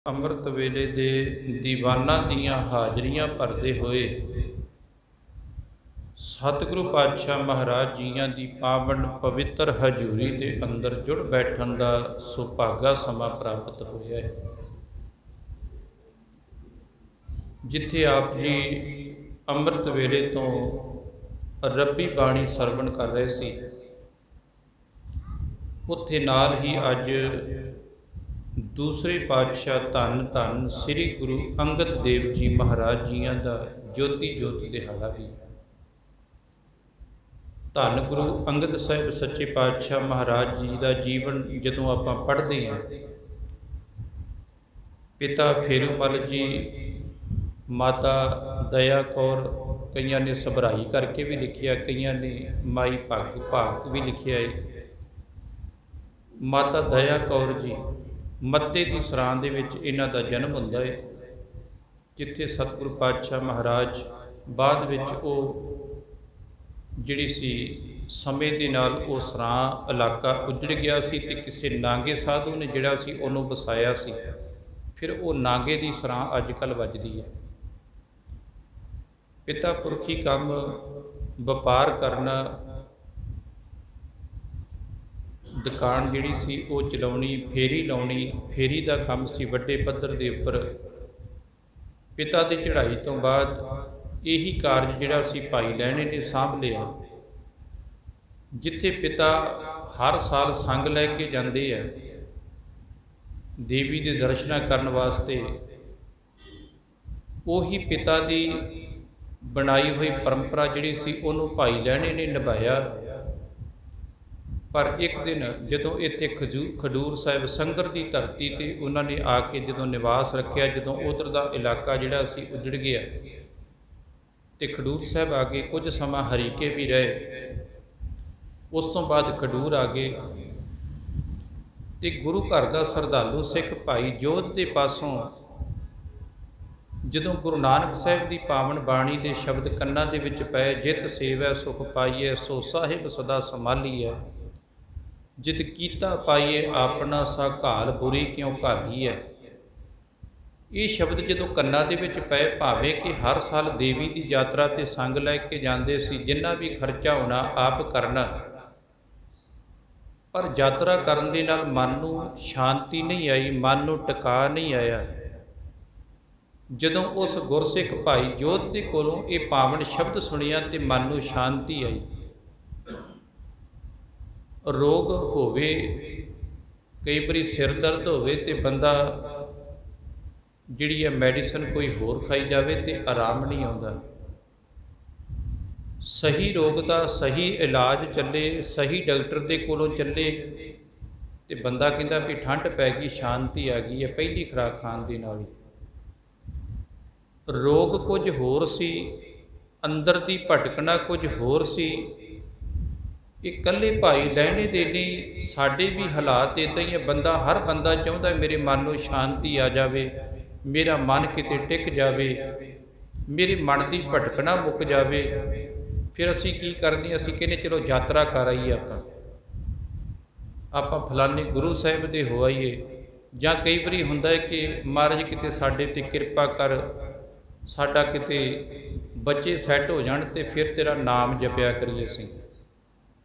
ਅੰਮ੍ਰਿਤ ਵੇਲੇ ਦੇ ਦੀਵਾਨਾਂ ਦੀਆਂ ਹਾਜ਼ਰੀਆਂ ਭਰਦੇ ਹੋਏ ਸਤਿਗੁਰੂ ਪਾਤਸ਼ਾਹ ਮਹਾਰਾਜ ਜੀਆਂ ਦੀ ਪਾਵਨ ਪਵਿੱਤਰ ਹਜ਼ੂਰੀ ਦੇ ਅੰਦਰ ਜੁੜ ਬੈਠਣ ਦਾ ਸੁਭਾਗਾ ਸਮਾਂ ਪ੍ਰਾਪਤ ਹੋਇਆ ਹੈ, ਜਿੱਥੇ ਆਪ ਜੀ ਅੰਮ੍ਰਿਤ ਵੇਲੇ ਤੋਂ ਰੱਬੀ ਬਾਣੀ ਸਰਵਣ ਕਰ ਰਹੇ ਸੀ। ਉੱਥੇ ਨਾਲ ਹੀ ਅੱਜ ਦੂਸਰੇ ਪਾਤਸ਼ਾਹ ਧੰਨ ਧੰਨ ਸ੍ਰੀ ਗੁਰੂ ਅੰਗਦ ਦੇਵ ਜੀ ਮਹਾਰਾਜ ਜੀਆਂ ਦਾ ਜੋਤੀ ਜੋਤ ਦਿਹਾੜਾ ਵੀ ਹੈ। ਧੰਨ ਗੁਰੂ ਅੰਗਦ ਸਾਹਿਬ ਸੱਚੇ ਪਾਤਸ਼ਾਹ ਮਹਾਰਾਜ ਜੀ ਦਾ ਜੀਵਨ ਜਦੋਂ ਆਪਾਂ ਪੜ੍ਹਦੇ ਹਾਂ, ਪਿਤਾ ਫੇਰੂਮਲ ਜੀ, ਮਾਤਾ ਦਇਆ ਕੌਰ, ਕਈਆਂ ਨੇ ਸਭਰਾਈ ਕਰਕੇ ਵੀ ਲਿਖਿਆ, ਕਈਆਂ ਨੇ ਮਾਈ ਭਾਗ ਵੀ ਲਿਖਿਆ ਹੈ। ਮਾਤਾ ਦਇਆ ਕੌਰ ਜੀ ਮੱਤੇ ਦੀ ਸਰਾਂ ਦੇ ਵਿੱਚ ਇਹਨਾਂ ਦਾ ਜਨਮ ਹੁੰਦਾ ਹੈ, ਜਿੱਥੇ ਸਤਿਗੁਰੂ ਪਾਤਸ਼ਾਹ ਮਹਾਰਾਜ ਬਾਅਦ ਵਿੱਚ ਉਹ ਜਿਹੜੀ ਸੀ ਸਮੇਂ ਦੇ ਨਾਲ ਉਹ ਸਰਾਂ ਇਲਾਕਾ ਉੱਜੜ ਗਿਆ ਸੀ ਅਤੇ ਕਿਸੇ ਨਾਗੇ ਸਾਧੂ ਨੇ ਜਿਹੜਾ ਸੀ ਉਹਨੂੰ ਵਸਾਇਆ ਸੀ। ਫਿਰ ਉਹ ਨਾਗੇ ਦੀ ਸਰਾਂ ਅੱਜ ਕੱਲ੍ਹ ਵੱਜਦੀ ਹੈ। ਪਿਤਾ ਪੁਰਖੀ ਕੰਮ ਵਪਾਰ ਕਰਨਾ, ਦੁਕਾਨ ਜਿਹੜੀ ਸੀ ਉਹ ਚਲਾਉਣੀ, ਫੇਰੀ ਲਾਉਣੀ, ਫੇਰੀ ਦਾ ਕੰਮ ਸੀ ਵੱਡੇ ਪੱਧਰ ਦੇ ਉੱਪਰ। ਪਿਤਾ ਦੀ ਚੜ੍ਹਾਈ ਤੋਂ ਬਾਅਦ ਇਹੀ ਕਾਰਜ ਜਿਹੜਾ ਸੀ ਭਾਈ ਲਹਿਣੇ ਨੇ ਸਾਂਭ ਲਿਆ, ਜਿੱਥੇ ਪਿਤਾ ਹਰ ਸਾਲ ਸੰਗ ਲੈ ਕੇ ਜਾਂਦੇ ਆ ਦੇਵੀ ਦੇ ਦਰਸ਼ਨਾਂ ਕਰਨ ਵਾਸਤੇ। ਉਹੀ ਪਿਤਾ ਦੀ ਬਣਾਈ ਹੋਈ ਪਰੰਪਰਾ ਜਿਹੜੀ ਸੀ ਉਹਨੂੰ ਭਾਈ ਲਹਿਣੇ ਨੇ ਨਿਭਾਇਆ। ਪਰ ਇੱਕ ਦਿਨ ਜਦੋਂ ਇੱਥੇ ਖਡੂਰ ਸਾਹਿਬ ਸੰਗਰ ਦੀ ਧਰਤੀ 'ਤੇ ਉਹਨਾਂ ਨੇ ਆ ਕੇ ਜਦੋਂ ਨਿਵਾਸ ਰੱਖਿਆ, ਜਦੋਂ ਉੱਧਰ ਦਾ ਇਲਾਕਾ ਜਿਹੜਾ ਸੀ ਉੱਜੜ ਗਿਆ ਅਤੇ ਖਡੂਰ ਸਾਹਿਬ ਆ ਕੇ ਕੁਝ ਸਮਾਂ ਹਰੀਕੇ ਵੀ ਰਹੇ। ਉਸ ਤੋਂ ਬਾਅਦ ਖਡੂਰ ਆ ਗਏ ਅਤੇ ਗੁਰੂ ਘਰ ਦਾ ਸ਼ਰਧਾਲੂ ਸਿੱਖ ਭਾਈ ਜੋਧ ਦੇ ਪਾਸੋਂ ਜਦੋਂ ਗੁਰੂ ਨਾਨਕ ਸਾਹਿਬ ਦੀ ਪਾਵਨ ਬਾਣੀ ਦੇ ਸ਼ਬਦ ਕੰਨਾਂ ਦੇ ਵਿੱਚ ਪਏ, ਜਿਤ ਸੇਵੈ ਸੁਖ ਪਾਈਐ ਸੋ ਸਾਹਿਬ ਸਦਾ ਸੰਭਾਲੀਐ, ਜਿਤ ਕੀਤਾ ਪਾਈਏ ਆਪਣਾ ਸਾ ਘਾਲ ਬੁਰੀ ਕਿਉਂ ਘਾਲੀ ਹੈ। ਇਹ ਸ਼ਬਦ ਜਦੋਂ ਕੰਨਾਂ ਦੇ ਵਿੱਚ ਪਏ, ਭਾਵੇਂ ਕਿ ਹਰ ਸਾਲ ਦੇਵੀ ਦੀ ਯਾਤਰਾ 'ਤੇ ਸੰਗ ਲੈ ਕੇ ਜਾਂਦੇ ਸੀ, ਜਿੰਨਾ ਵੀ ਖਰਚਾ ਹੋਣਾ ਆਪ ਕਰਨਾ, ਪਰ ਯਾਤਰਾ ਕਰਨ ਦੇ ਨਾਲ ਮਨ ਨੂੰ ਸ਼ਾਂਤੀ ਨਹੀਂ ਆਈ, ਮਨ ਨੂੰ ਟਿਕਾ ਨਹੀਂ ਆਇਆ। ਜਦੋਂ ਉਸ ਗੁਰਸਿੱਖ ਭਾਈ ਜੋਧ ਦੇ ਕੋਲੋਂ ਇਹ ਪਾਵਨ ਸ਼ਬਦ ਸੁਣਿਆ ਤੇ ਮਨ ਨੂੰ ਸ਼ਾਂਤੀ ਆਈ। ਰੋਗ ਹੋਵੇ, ਕਈ ਵਾਰੀ ਸਿਰ ਦਰਦ ਹੋਵੇ ਤੇ ਬੰਦਾ ਜਿਹੜੀ ਹੈ ਮੈਡੀਸਨ ਕੋਈ ਹੋਰ ਖਾਈ ਜਾਵੇ ਤੇ ਆਰਾਮ ਨਹੀਂ ਆਉਂਦਾ। ਸਹੀ ਰੋਗ ਦਾ ਸਹੀ ਇਲਾਜ ਚੱਲੇ, ਸਹੀ ਡਾਕਟਰ ਦੇ ਕੋਲੋਂ ਚੱਲੇ ਤੇ ਬੰਦਾ ਕਹਿੰਦਾ ਵੀ ਠੰਡ ਪੈ ਗਈ, ਸ਼ਾਂਤੀ ਆ ਗਈ ਹੈ ਪਹਿਲੀ ਖੁਰਾਕ ਖਾਣ ਦੇ ਨਾਲ ਹੀ। ਰੋਗ ਕੁਝ ਹੋਰ ਸੀ, ਅੰਦਰ ਦੀ ਭਟਕਣਾ ਕੁਝ ਹੋਰ ਸੀ। ਇਕੱਲੇ ਭਾਈ ਲਹਿਣੇ ਦੇ ਲਈ ਸਾਡੇ ਵੀ ਹਾਲਾਤ ਇੱਦਾਂ ਹੀ ਹੈ। ਹਰ ਬੰਦਾ ਚਾਹੁੰਦਾ ਮੇਰੇ ਮਨ ਨੂੰ ਸ਼ਾਂਤੀ ਆ ਜਾਵੇ, ਮੇਰਾ ਮਨ ਕਿਤੇ ਟਿਕ ਜਾਵੇ, ਮੇਰੇ ਮਨ ਦੀ ਭਟਕਣਾ ਮੁੱਕ ਜਾਵੇ। ਫਿਰ ਅਸੀਂ ਕੀ ਕਰਦੇ, ਅਸੀਂ ਕਹਿੰਦੇ ਚਲੋ ਯਾਤਰਾ ਕਰ ਆਈਏ, ਆਪਾਂ ਫਲਾਣੇ ਗੁਰੂ ਸਾਹਿਬ ਦੇ ਹੋ ਆਈਏ। ਜਾਂ ਕਈ ਵਾਰੀ ਹੁੰਦਾ ਹੈ ਕਿ ਮਹਾਰਾਜ ਕਿਤੇ ਸਾਡੇ 'ਤੇ ਕਿਰਪਾ ਕਰ, ਸਾਡਾ ਕਿਤੇ ਬੱਚੇ ਸੈੱਟ ਹੋ ਜਾਣ ਤੇ ਫਿਰ ਤੇਰਾ ਨਾਮ ਜਪਿਆ ਕਰੀਏ ਅਸੀਂ।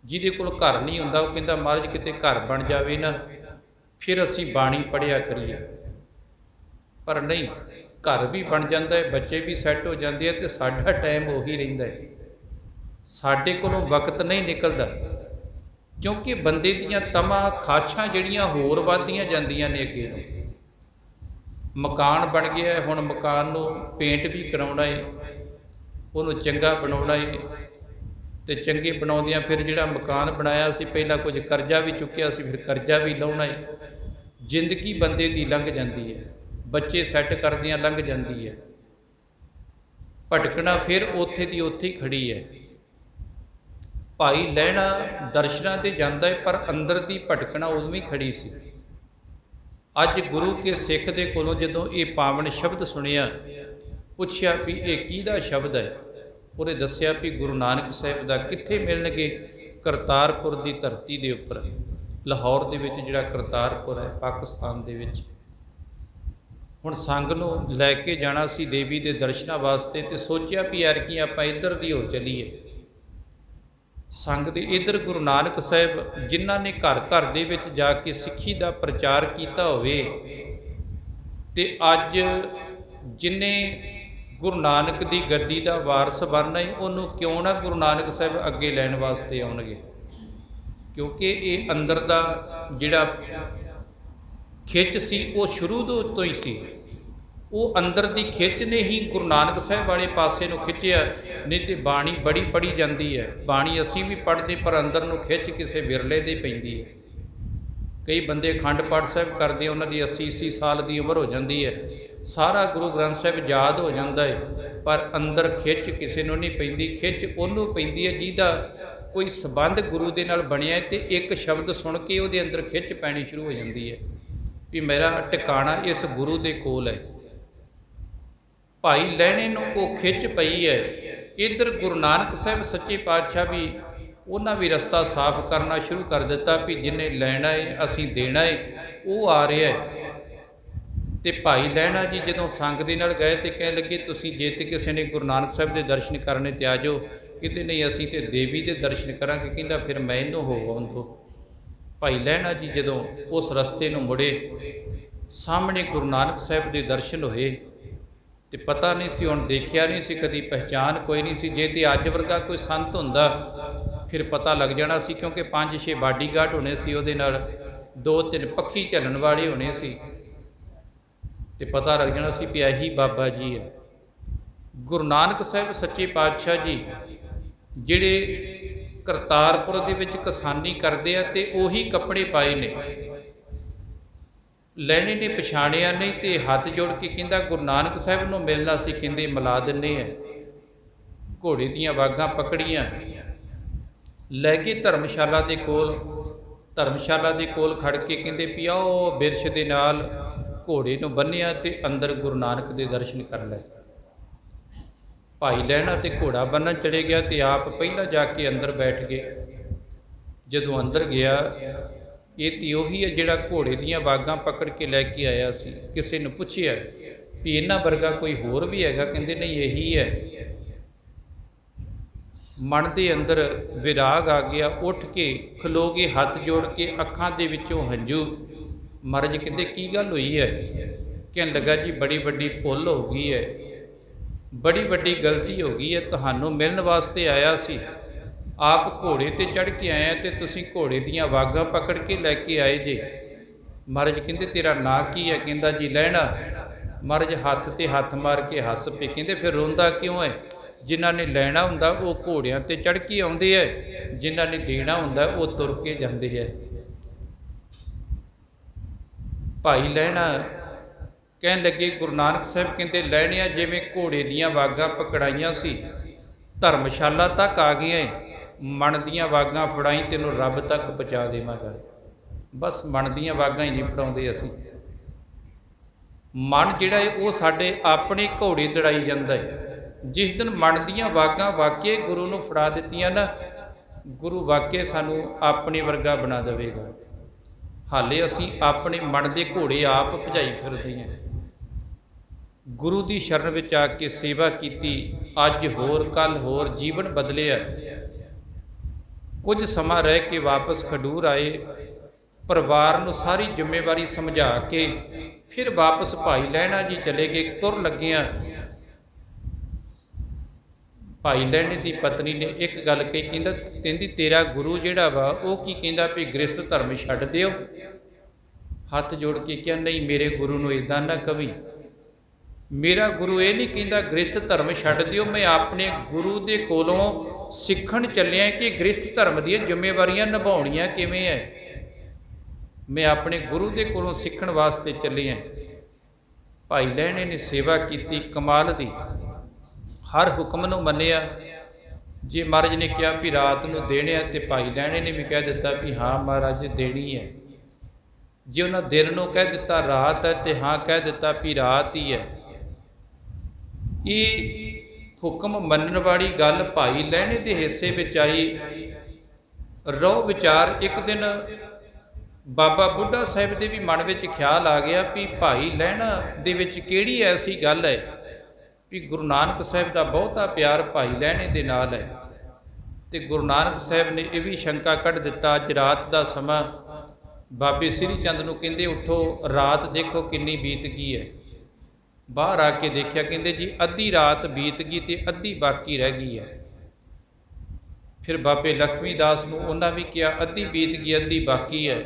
ਜਿਹਦੇ ਕੋਲ ਘਰ ਨਹੀਂ ਹੁੰਦਾ ਉਹ ਕਹਿੰਦਾ ਮਹਾਰਾਜ ਕਿਤੇ ਘਰ ਬਣ ਜਾਵੇ ਨਾ, ਫਿਰ ਅਸੀਂ ਬਾਣੀ ਪੜ੍ਹਿਆ ਕਰੀਏ। ਪਰ ਨਹੀਂ, ਘਰ ਵੀ ਬਣ ਜਾਂਦਾ ਹੈ, ਬੱਚੇ ਵੀ ਸੈੱਟ ਹੋ ਜਾਂਦੇ ਆ ਤੇ ਸਾਡਾ ਟਾਈਮ ਉਹੀ ਰਹਿੰਦਾ ਹੈ। ਸਾਡੇ ਕੋਲੋਂ ਵਕਤ ਨਹੀਂ ਨਿਕਲਦਾ, ਕਿਉਂਕਿ ਬੰਦੇ ਦੀਆਂ ਤਮਾਂ ਖਾਸ਼ਾਂ ਜਿਹੜੀਆਂ ਹੋਰ ਵੱਧਦੀਆਂ ਜਾਂਦੀਆਂ ਨੇ ਅੱਗੇ ਨੂੰ। ਮਕਾਨ ਬਣ ਗਿਆ, ਹੁਣ ਮਕਾਨ ਨੂੰ ਪੇਂਟ ਵੀ ਕਰਾਉਣਾ ਹੈ, ਉਹਨੂੰ ਚੰਗਾ ਬਣਾਉਣਾ ਹੈ ਅਤੇ ਚੰਗੇ ਬਣਾਉਂਦਿਆਂ ਫਿਰ ਜਿਹੜਾ ਮਕਾਨ ਬਣਾਇਆ ਸੀ ਪਹਿਲਾਂ ਕੁਝ ਕਰਜ਼ਾ ਵੀ ਚੁੱਕਿਆ ਸੀ, ਫਿਰ ਕਰਜ਼ਾ ਵੀ ਲਾਉਣਾ ਹੈ। ਜ਼ਿੰਦਗੀ ਬੰਦੇ ਦੀ ਲੰਘ ਜਾਂਦੀ ਹੈ, ਬੱਚੇ ਸੈੱਟ ਕਰਦਿਆਂ ਲੰਘ ਜਾਂਦੀ ਹੈ। ਭਟਕਣਾ ਫਿਰ ਉੱਥੇ ਦੀ ਉੱਥੇ ਹੀ ਖੜੀ ਹੈ। ਭਾਈ ਲਹਿਣਾ ਦਰਸ਼ਨਾਂ 'ਤੇ ਜਾਂਦਾ ਹੈ, ਪਰ ਅੰਦਰ ਦੀ ਭਟਕਣਾ ਉਦੋਂ ਹੀ ਖੜੀ ਸੀ। ਅੱਜ ਗੁਰੂ ਕੇ ਸਿੱਖ ਦੇ ਕੋਲੋਂ ਜਦੋਂ ਇਹ ਪਾਵਨ ਸ਼ਬਦ ਸੁਣਿਆ, ਪੁੱਛਿਆ ਵੀ ਇਹ ਕਿਹਦਾ ਸ਼ਬਦ ਹੈ, ਉਹਨੇ ਦੱਸਿਆ ਵੀ ਗੁਰੂ ਨਾਨਕ ਸਾਹਿਬ ਦਾ। ਕਿੱਥੇ ਮਿਲਣਗੇ? ਕਰਤਾਰਪੁਰ ਦੀ ਧਰਤੀ ਦੇ ਉੱਪਰ, ਲਾਹੌਰ ਦੇ ਵਿੱਚ ਜਿਹੜਾ ਕਰਤਾਰਪੁਰ ਹੈ ਪਾਕਿਸਤਾਨ ਦੇ ਵਿੱਚ। ਹੁਣ ਸੰਗ ਨੂੰ ਲੈ ਕੇ ਜਾਣਾ ਸੀ ਦੇवी ਦੇ ਦਰਸ਼ਨਾਂ ਵਾਸਤੇ, ਤੇ ਸੋਚਿਆ ਵੀ ਐਰਕੀ ਆਪਾਂ ਇੱਧਰ ਦੀ ਹੋ ਚੱਲੀਏ। ਸੰਗ ਦੇ ਇੱਧਰ ਗੁਰੂ ਨਾਨਕ ਸਾਹਿਬ ਜਿਨ੍ਹਾਂ ਨੇ ਘਰ ਘਰ ਦੇ ਵਿੱਚ ਜਾ ਕੇ ਸਿੱਖੀ ਦਾ ਪ੍ਰਚਾਰ ਕੀਤਾ ਹੋਵੇ, ਤੇ ਅੱਜ ਜਿਨੇ ਗੁਰੂ ਨਾਨਕ ਦੀ ਗੱਦੀ ਦਾ ਵਾਰਸ ਬਣਨਾ ਹੈ, ਉਹਨੂੰ ਕਿਉਂ ਨਾ ਗੁਰੂ ਨਾਨਕ ਸਾਹਿਬ ਅੱਗੇ ਲੈਣ ਵਾਸਤੇ ਆਉਣਗੇ। ਕਿਉਂਕਿ ਇਹ ਅੰਦਰ ਦਾ ਜਿਹੜਾ ਖਿੱਚ ਸੀ ਉਹ ਸ਼ੁਰੂ ਤੋਂ ਹੀ ਸੀ। ਉਹ ਅੰਦਰ ਦੀ ਖਿੱਚ ਨੇ ਹੀ ਗੁਰੂ ਨਾਨਕ ਸਾਹਿਬ ਵਾਲੇ ਪਾਸੇ ਨੂੰ ਖਿੱਚਿਆ। ਨਹੀਂ ਤੇ ਬਾਣੀ ਬੜੀ ਪੜ੍ਹੀ ਜਾਂਦੀ ਹੈ, ਬਾਣੀ ਅਸੀਂ ਵੀ ਪੜ੍ਹਦੇ, ਪਰ ਅੰਦਰ ਨੂੰ ਖਿੱਚ ਕਿਸੇ ਵਿਰਲੇ ਦੀ ਪੈਂਦੀ ਹੈ। ਕਈ ਬੰਦੇ ਅਖੰਡ ਪਾਠ ਸਾਹਿਬ ਕਰਦੇ, ਉਹਨਾਂ ਦੀ 80 ਸਾਲ ਦੀ ਉਮਰ ਹੋ ਜਾਂਦੀ ਹੈ, ਸਾਰਾ ਗੁਰੂ ਗ੍ਰੰਥ ਸਾਹਿਬ ਯਾਦ ਹੋ ਜਾਂਦਾ ਹੈ, ਪਰ ਅੰਦਰ ਖਿੱਚ ਕਿਸੇ ਨੂੰ ਨਹੀਂ ਪੈਂਦੀ। ਖਿੱਚ ਉਹਨੂੰ ਪੈਂਦੀ ਹੈ ਜਿਹਦਾ ਕੋਈ ਸੰਬੰਧ ਗੁਰੂ ਦੇ ਨਾਲ ਬਣਿਆ, ਤੇ ਇੱਕ ਸ਼ਬਦ ਸੁਣ ਕੇ ਉਹਦੇ ਅੰਦਰ ਖਿੱਚ ਪੈਣੀ ਸ਼ੁਰੂ ਹੋ ਜਾਂਦੀ ਹੈ ਵੀ ਮੇਰਾ ਟਿਕਾਣਾ ਇਸ ਗੁਰੂ ਦੇ ਕੋਲ ਹੈ। ਭਾਈ ਲਹਿਣੇ ਨੂੰ ਉਹ ਖਿੱਚ ਪਈ ਹੈ। ਇੱਧਰ ਗੁਰੂ ਨਾਨਕ ਸਾਹਿਬ ਸੱਚੇ ਪਾਤਸ਼ਾਹ ਵੀ ਉਹਨਾਂ ਵੀ ਰਸਤਾ ਸਾਫ਼ ਕਰਨਾ ਸ਼ੁਰੂ ਕਰ ਦਿੱਤਾ ਵੀ ਜਿਹਨੇ ਲੈਣਾ ਹੈ ਅਸੀਂ ਦੇਣਾ ਹੈ, ਉਹ ਆ ਰਿਹਾ ਹੈ। ਤੇ ਭਾਈ ਲਹਿਣਾ ਜੀ ਜਦੋਂ ਸੰਗ ਦੇ ਨਾਲ ਗਏ ਤੇ ਕਹਿਣ ਲੱਗੇ ਤੁਸੀਂ ਜੇ ਤੇ ਕਿਸੇ ਨੇ ਗੁਰੂ ਨਾਨਕ ਸਾਹਿਬ ਦੇ ਦਰਸ਼ਨ ਕਰਨੇ ਤੇ ਆ ਜਾਓ। ਕਿਤੇ ਨਹੀਂ, ਅਸੀਂ ਤੇ ਦੇਵੀ ਦੇ ਦਰਸ਼ਨ ਕਰਾਂਗੇ। ਕਹਿੰਦਾ ਫਿਰ ਮੈਂ ਇਹਨੂੰ ਹੋ ਆਉਣ ਦਿਓ। ਭਾਈ ਲਹਿਣਾ ਜੀ ਜਦੋਂ ਉਸ ਰਸਤੇ ਨੂੰ ਮੁੜੇ, ਸਾਹਮਣੇ ਗੁਰੂ ਨਾਨਕ ਸਾਹਿਬ ਦੇ ਦਰਸ਼ਨ ਹੋਏ, ਤੇ ਪਤਾ ਨਹੀਂ ਸੀ, ਹੁਣ ਦੇਖਿਆ ਨਹੀਂ ਸੀ ਕਦੀ, ਪਹਿਚਾਨ ਕੋਈ ਨਹੀਂ ਸੀ। ਜੇ ਤੇ ਅੱਜ ਵਰਗਾ ਕੋਈ ਸੰਤ ਹੁੰਦਾ ਫਿਰ ਪਤਾ ਲੱਗ ਜਾਣਾ ਸੀ, ਕਿਉਂਕਿ 5-6 ਬਾਡੀਗਾਰਡ ਹੋਣੇ ਸੀ ਉਹਦੇ ਨਾਲ, 2-3 ਪੱਖੀ ਝੱਲਣ ਵਾਲੇ ਹੋਣੇ ਸੀ, ਤੇ ਪਤਾ ਲੱਗ ਜਾਣਾ ਸੀ ਵੀ ਇਹੀ ਬਾਬਾ ਜੀ ਹੈ। ਗੁਰੂ ਨਾਨਕ ਸਾਹਿਬ ਸੱਚੇ ਪਾਤਸ਼ਾਹ ਜੀ ਜਿਹੜੇ ਕਰਤਾਰਪੁਰ ਦੇ ਵਿੱਚ ਕਿਸਾਨੀ ਕਰਦੇ ਆ, ਤੇ ਉਹੀ ਕੱਪੜੇ ਪਾਏ ਨੇ। ਲੈਣੇ ਨੇ ਪਛਾਣਿਆ ਨਹੀਂ, ਤੇ ਹੱਥ ਜੋੜ ਕੇ ਕਹਿੰਦਾ ਗੁਰੂ ਨਾਨਕ ਸਾਹਿਬ ਨੂੰ ਮਿਲਣਾ ਸੀ। ਕਹਿੰਦੇ ਮਿਲਾ ਦਿੰਦੇ ਆ। ਘੋੜੇ ਦੀਆਂ ਵਾਗਾਂ ਪਕੜੀਆਂ, ਲੈ ਕੇ ਧਰਮਸ਼ਾਲਾ ਦੇ ਕੋਲ ਖੜ ਕੇ ਕਹਿੰਦੇ ਵੀ ਆਓ ਬਿਰਛ ਦੇ ਨਾਲ ਘੋੜੇ ਨੂੰ ਬੰਨਿਆ, ਤੇ ਅੰਦਰ ਗੁਰੂ ਨਾਨਕ ਦੇ ਦਰਸ਼ਨ ਕਰ ਲਏ। ਭਾਈ ਲਹਿਣਾ ਤੇ ਘੋੜਾ ਬੰਨ੍ਹਣ ਚਲੇ ਗਿਆ, ਤੇ ਆਪ ਪਹਿਲਾਂ ਜਾ ਕੇ ਅੰਦਰ ਬੈਠ ਗਏ। ਜਦੋਂ ਅੰਦਰ ਗਿਆ, ਇਹ ਤੇ ਉਹੀ ਹੈ ਜਿਹੜਾ ਘੋੜੇ ਦੀਆਂ ਵਾਗਾਂ ਪਕੜ ਕੇ ਲੈ ਕੇ ਆਇਆ ਸੀ। ਕਿਸੇ ਨੂੰ ਪੁੱਛਿਆ ਵੀ ਇਹਨਾਂ ਵਰਗਾ ਕੋਈ ਹੋਰ ਵੀ ਹੈਗਾ? ਕਹਿੰਦੇ ਨਹੀਂ, ਇਹੀ ਹੈ। ਮਨ ਦੇ ਅੰਦਰ ਵਿਰਾਗ ਆ ਗਿਆ, ਉੱਠ ਕੇ ਖਲੋ ਕੇ ਹੱਥ ਜੋੜ ਕੇ ਅੱਖਾਂ ਦੇ ਵਿੱਚੋਂ ਹੰਝੂ। ਮਹਾਰਾਜ ਕਹਿੰਦੇ ਕੀ ਗੱਲ ਹੋਈ ਹੈ? ਕਹਿਣ ਲੱਗਾ ਜੀ ਬੜੀ ਵੱਡੀ ਭੁੱਲ ਹੋ ਗਈ ਹੈ, ਬੜੀ ਵੱਡੀ ਗਲਤੀ ਹੋ ਗਈ ਹੈ। ਤੁਹਾਨੂੰ ਮਿਲਣ ਵਾਸਤੇ ਆਇਆ ਸੀ, ਆਪ ਘੋੜੇ ਤੇ ਚੜ੍ਹ ਕੇ ਆਇਆ, ਤੇ ਤੁਸੀਂ ਘੋੜੇ ਦੀਆਂ ਵਾਗਾਂ ਪਕੜ ਕੇ ਲੈ ਕੇ ਆਏ ਜੇ। ਮਹਾਰਾਜ ਕਹਿੰਦੇ ਤੇਰਾ ਨਾਂ ਕੀ ਹੈ? ਕਹਿੰਦਾ ਜੀ ਲਹਿਣਾ। ਮਹਾਰਾਜ ਹੱਥ ਤੇ ਹੱਥ ਮਾਰ ਕੇ ਹੱਸ ਪਏ। ਕਹਿੰਦੇ ਫਿਰ ਰੋਂਦਾ ਕਿਉਂ ਹੈ? ਜਿਨ੍ਹਾਂ ਨੇ ਲੈਣਾ ਹੁੰਦਾ ਉਹ ਘੋੜਿਆਂ ਤੇ ਚੜ੍ਹ ਕੇ ਆਉਂਦੇ ਹੈ, ਜਿਨ੍ਹਾਂ ਨੇ ਦੇਣਾ ਹੁੰਦਾ ਉਹ ਤੁਰ ਕੇ ਜਾਂਦੇ ਹੈ। ਭਾਈ ਲਹਿਣਾ ਕਹਿਣ ਲੱਗੇ ਗੁਰੂ ਨਾਨਕ ਸਾਹਿਬ ਕਹਿੰਦੇ ਲੈਣਿਆ ਜਿਵੇਂ ਘੋੜੇ ਦੀਆਂ ਵਾਗਾਂ ਪਕੜਾਈਆਂ ਸੀ, ਧਰਮਸ਼ਾਲਾ ਤੱਕ ਆ ਗਈਆਂ, ਮਨ ਦੀਆਂ ਵਾਗਾਂ ਫੜਾਈ ਤੈਨੂੰ ਰੱਬ ਤੱਕ ਪਹੁੰਚਾ ਦੇਵਾਂਗਾ। ਬਸ ਮਨ ਦੀਆਂ ਵਾਗਾਂ ਹੀ ਨਹੀਂ ਫੜਾਉਂਦੇ ਅਸੀਂ। ਮਨ ਜਿਹੜਾ ਹੈ ਉਹ ਸਾਡੇ ਆਪਣੇ ਘੋੜੇ ਦੜਾਈ ਜਾਂਦਾ ਹੈ। ਜਿਸ ਦਿਨ ਮਨ ਦੀਆਂ ਵਾਗਾਂ ਵਾਕਿਆ ਗੁਰੂ ਨੂੰ ਫੜਾ ਦਿੱਤੀਆਂ ਨਾ, ਗੁਰੂ ਵਾਕਿਆ ਸਾਨੂੰ ਆਪਣੇ ਵਰਗਾ ਬਣਾ ਦੇਵੇਗਾ। ਹਾਲੇ ਅਸੀਂ ਆਪਣੇ ਮਨ ਦੇ ਘੋੜੇ ਆਪ ਭਜਾਈ ਫਿਰਦੇ ਹਾਂ। ਗੁਰੂ ਦੀ ਸ਼ਰਨ ਵਿੱਚ ਆ ਕੇ ਸੇਵਾ ਕੀਤੀ, ਅੱਜ ਹੋਰ ਕੱਲ੍ਹ ਹੋਰ, ਜੀਵਨ ਬਦਲਿਆ। ਕੁਝ ਸਮਾਂ ਰਹਿ ਕੇ ਵਾਪਸ ਖਡੂਰ ਆਏ, ਪਰਿਵਾਰ ਨੂੰ ਸਾਰੀ ਜ਼ਿੰਮੇਵਾਰੀ ਸਮਝਾ ਕੇ ਫਿਰ ਵਾਪਸ ਭਾਈ ਲਹਿਣਾ ਜੀ ਚਲੇ ਗਏ। ਤੁਰ ਲੱਗਿਆਂ ਭਾਈ ਲਹਿਣੇ ਦੀ ਪਤਨੀ ਨੇ ਇੱਕ ਗੱਲ ਕਹੀ, ਕਹਿੰਦੀ ਤੇਰਾ ਗੁਰੂ ਜਿਹੜਾ ਵਾ ਉਹ ਕੀ ਕਹਿੰਦਾ ਵੀ ਗ੍ਰਸਥ ਧਰਮ ਛੱਡ ਦਿਓ? ਹੱਥ ਜੋੜ ਕੇ ਕਿਹਾ ਨਹੀਂ, ਮੇਰੇ ਗੁਰੂ ਨੂੰ ਇੱਦਾਂ ਨਾ ਕਵੀ। ਮੇਰਾ ਗੁਰੂ ਇਹ ਨਹੀਂ ਕਹਿੰਦਾ ਗ੍ਰਸਥ ਧਰਮ ਛੱਡ ਦਿਓ। ਮੈਂ ਆਪਣੇ ਗੁਰੂ ਦੇ ਕੋਲੋਂ ਸਿੱਖਣ ਚੱਲਿਆ ਕਿ ਗ੍ਰਸਥ ਧਰਮ ਦੀਆਂ ਜ਼ਿੰਮੇਵਾਰੀਆਂ ਨਿਭਾਉਣੀਆਂ ਕਿਵੇਂ ਹੈ। ਮੈਂ ਆਪਣੇ ਗੁਰੂ ਦੇ ਕੋਲੋਂ ਸਿੱਖਣ ਵਾਸਤੇ ਚੱਲਿਆ। ਭਾਈ ਲਹਿਣੇ ਨੇ ਸੇਵਾ ਕੀਤੀ ਕਮਾਲ ਦੀ, ਹਰ ਹੁਕਮ ਨੂੰ ਮੰਨਿਆ। ਜੇ ਮਹਾਰਾਜ ਨੇ ਕਿਹਾ ਵੀ ਰਾਤ ਨੂੰ ਦੇਣੇ ਆ, ਤੇ ਭਾਈ ਲਹਿਣੇ ਨੇ ਵੀ ਕਹਿ ਦਿੱਤਾ ਵੀ ਹਾਂ ਮਹਾਰਾਜ ਦੇਣੀ ਹੈ। ਜੇ ਉਹਨਾਂ ਦਿਨ ਨੂੰ ਕਹਿ ਦਿੱਤਾ ਰਾਤ ਹੈ, ਤੇ ਹਾਂ ਕਹਿ ਦਿੱਤਾ ਵੀ ਰਾਤ ਹੀ ਹੈ। ਇਹ ਹੁਕਮ ਮੰਨਣ ਵਾਲੀ ਗੱਲ ਭਾਈ ਲਹਿਣੇ ਦੇ ਹਿੱਸੇ ਵਿੱਚ ਆਈ। ਰਹੁ ਵਿਚਾਰ ਇੱਕ ਦਿਨ ਬਾਬਾ ਬੁੱਢਾ ਸਾਹਿਬ ਦੇ ਵੀ ਮਨ ਵਿੱਚ ਖਿਆਲ ਆ ਗਿਆ ਵੀ ਭਾਈ ਲਹਿਣਾ ਦੇ ਵਿੱਚ ਕਿਹੜੀ ਐਸੀ ਗੱਲ ਹੈ ਵੀ ਗੁਰੂ ਨਾਨਕ ਸਾਹਿਬ ਦਾ ਬਹੁਤਾ ਪਿਆਰ ਭਾਈ ਲਹਿਣੇ ਦੇ ਨਾਲ ਹੈ। ਤੇ ਗੁਰੂ ਨਾਨਕ ਸਾਹਿਬ ਨੇ ਇਹ ਵੀ ਸ਼ੰਕਾ ਕੱਢ ਦਿੱਤਾ। ਅੱਜ ਰਾਤ ਦਾ ਸਮਾਂ, ਬਾਬੇ ਸ੍ਰੀ ਚੰਦ ਨੂੰ ਕਹਿੰਦੇ ਉੱਠੋ, ਰਾਤ ਦੇਖੋ ਕਿੰਨੀ ਬੀਤ ਗਈ ਹੈ। ਬਾਹਰ ਆ ਕੇ ਦੇਖਿਆ, ਕਹਿੰਦੇ ਜੀ ਅੱਧੀ ਰਾਤ ਬੀਤ ਗਈ ਤੇ ਅੱਧੀ ਬਾਕੀ ਰਹਿ ਗਈ ਹੈ। ਫਿਰ ਬਾਬੇ ਲਖਮੀ ਦਾਸ ਨੂੰ ਉਹਨਾਂ ਵੀ ਕਿਹਾ ਅੱਧੀ ਬੀਤ ਗਈ ਅੱਧੀ ਬਾਕੀ ਹੈ।